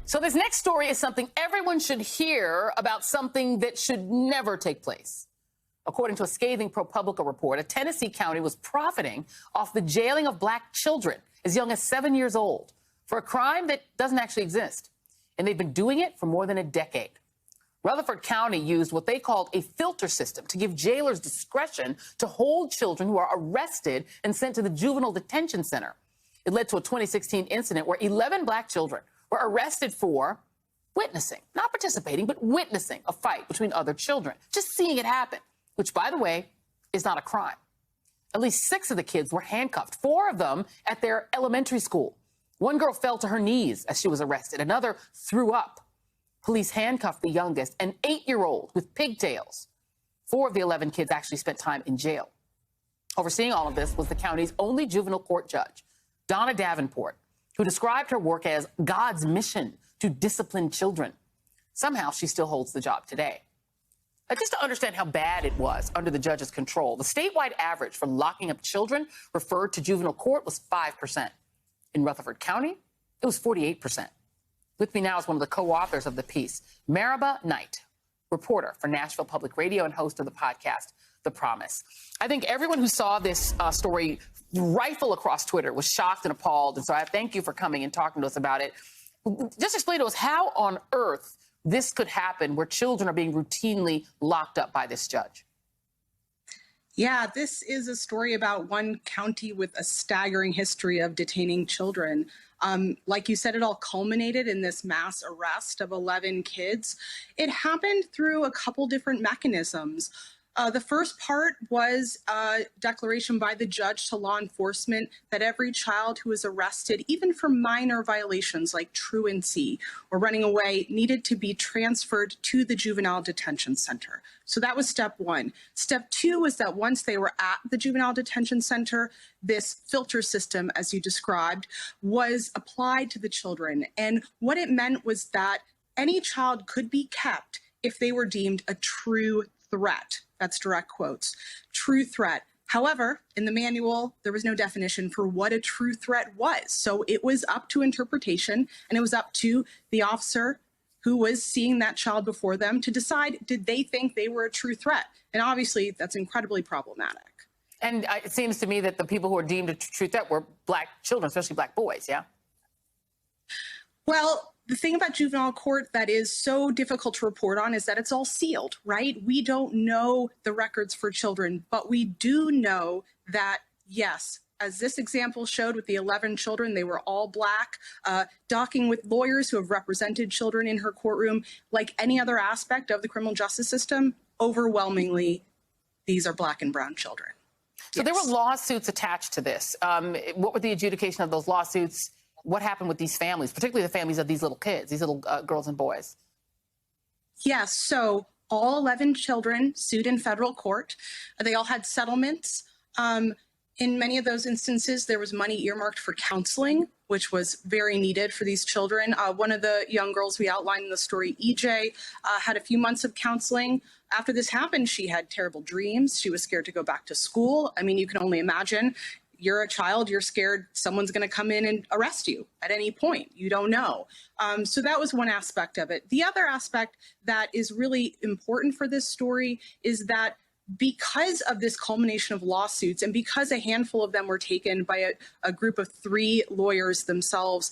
So this next story is something everyone should hear about, something that should never take place. According to a scathing ProPublica report, a Tennessee county was profiting off the jailing of black children as young as 7 years old for a crime that doesn't actually exist. And they've been doing it for more than a decade. Rutherford County used what they called a filter system to give jailers discretion to hold children who are arrested and sent to the juvenile detention center. It led to a 2016 incident where 11 black children were arrested for witnessing, not participating, but witnessing a fight between other children, just seeing it happen, which, by the way, is not a crime. At least 6 of the kids were handcuffed, 4 of them at their elementary school. One girl fell to her knees as she was arrested. Another threw up. Police handcuffed the youngest, an 8-year-old with pigtails. 4 of the 11 kids actually spent time in jail. Overseeing all of this was the county's only juvenile court judge, Donna Davenport, who described her work as God's mission to discipline children. Somehow she still holds the job today. Now, just to understand how bad it was under the judge's control, the statewide average for locking up children referred to juvenile court was 5%. In Rutherford County, it was 48%. With me now is one of the co-authors of the piece, Maraba Knight, reporter for Nashville Public Radio and host of the podcast, The Promise. I think everyone who saw this story rifle across Twitter was shocked and appalled. And so I thank you for coming and talking to us about it. Just explain to us how on earth this could happen where children are being routinely locked up by this judge. Yeah, this is a story about one county with a staggering history of detaining children. Like you said, it all culminated in this mass arrest of 11 kids. It happened through a couple different mechanisms. The first part was a declaration by the judge to law enforcement that every child who was arrested, even for minor violations like truancy or running away, needed to be transferred to the juvenile detention center. So that was step one. Step two was that once they were at the juvenile detention center, this filter system, as you described, was applied to the children. And what it meant was that any child could be kept if they were deemed a true threat. That's direct quotes. True threat. However, in the manual, there was no definition for what a true threat was. So it was up to interpretation, and it was up to the officer who was seeing that child before them to decide, did they think they were a true threat? And obviously, that's incredibly problematic. And it seems to me that the people who were deemed a true threat were black children, especially black boys, yeah? Well, the thing about juvenile court that is so difficult to report on is that it's all sealed, right? We don't know the records for children, but we do know that, yes, as this example showed with the 11 children, they were all black, docking with lawyers who have represented children in her courtroom. Like any other aspect of the criminal justice system, overwhelmingly, these are black and brown children. So yes. There were lawsuits attached to this. What were the adjudication of those lawsuits? What happened with these families, particularly the families of these little kids, these little girls and boys? Yes, so all 11 children sued in federal court. They all had settlements. In many of those instances, there was money earmarked for counseling, which was very needed for these children. One of the young girls we outlined in the story, EJ, had a few months of counseling. After this happened, she had terrible dreams. She was scared to go back to school. I mean, you can only imagine. You're a child, you're scared someone's going to come in and arrest you at any point. You don't know. So that was one aspect of it. The other aspect that is really important for this story is that because of this culmination of lawsuits and because a handful of them were taken by a group of 3 lawyers themselves,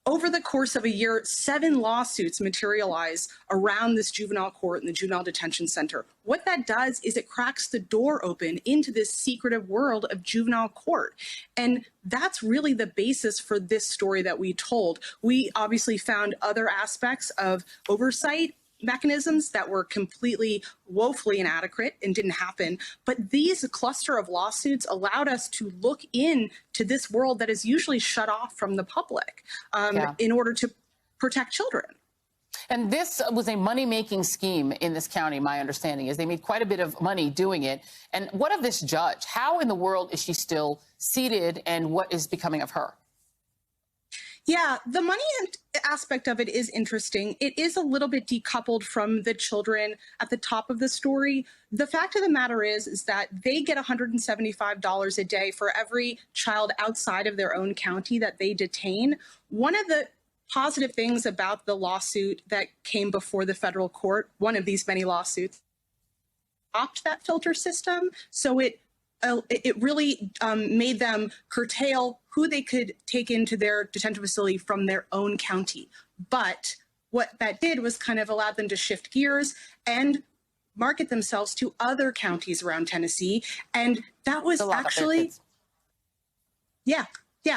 over the course of a year, 7 lawsuits materialize around this juvenile court and the juvenile detention center. What that does is it cracks the door open into this secretive world of juvenile court. And that's really the basis for this story that we told. We obviously found other aspects of oversight mechanisms that were completely woefully inadequate and didn't happen. But these cluster of lawsuits allowed us to look into this world that is usually shut off from the public in order to protect children. And this was a money-making scheme in this county, my understanding is. They made quite a bit of money doing it. And what of this judge? How in the world is she still seated, and what is becoming of her? Yeah, the money aspect of it is interesting. It is a little bit decoupled from the children at the top of the story. The fact of the matter is that they get $175 a day for every child outside of their own county that they detain. One of the positive things about the lawsuit that came before the federal court, one of these many lawsuits, opt that filter system. So it really made them curtail who they could take into their detention facility from their own county. But what that did was kind of allowed them to shift gears and market themselves to other counties around Tennessee. And that was actually, yeah.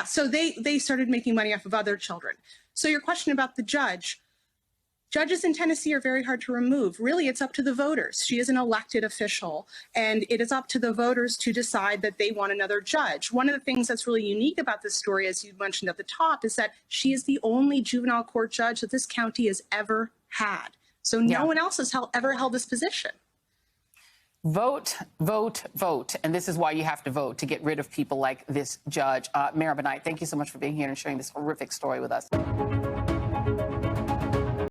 So they started making money off of other children. So your question about the judges in Tennessee are very hard to remove. Really, it's up to the voters. She is an elected official, and it is up to the voters to decide that they want another judge. One of the things that's really unique about this story, as you mentioned at the top, is that she is the only juvenile court judge that this county has ever had. So no one else has ever held this position. Vote, vote, vote. And this is why you have to vote, to get rid of people like this judge. Mayor Benight, thank you so much for being here and sharing this horrific story with us.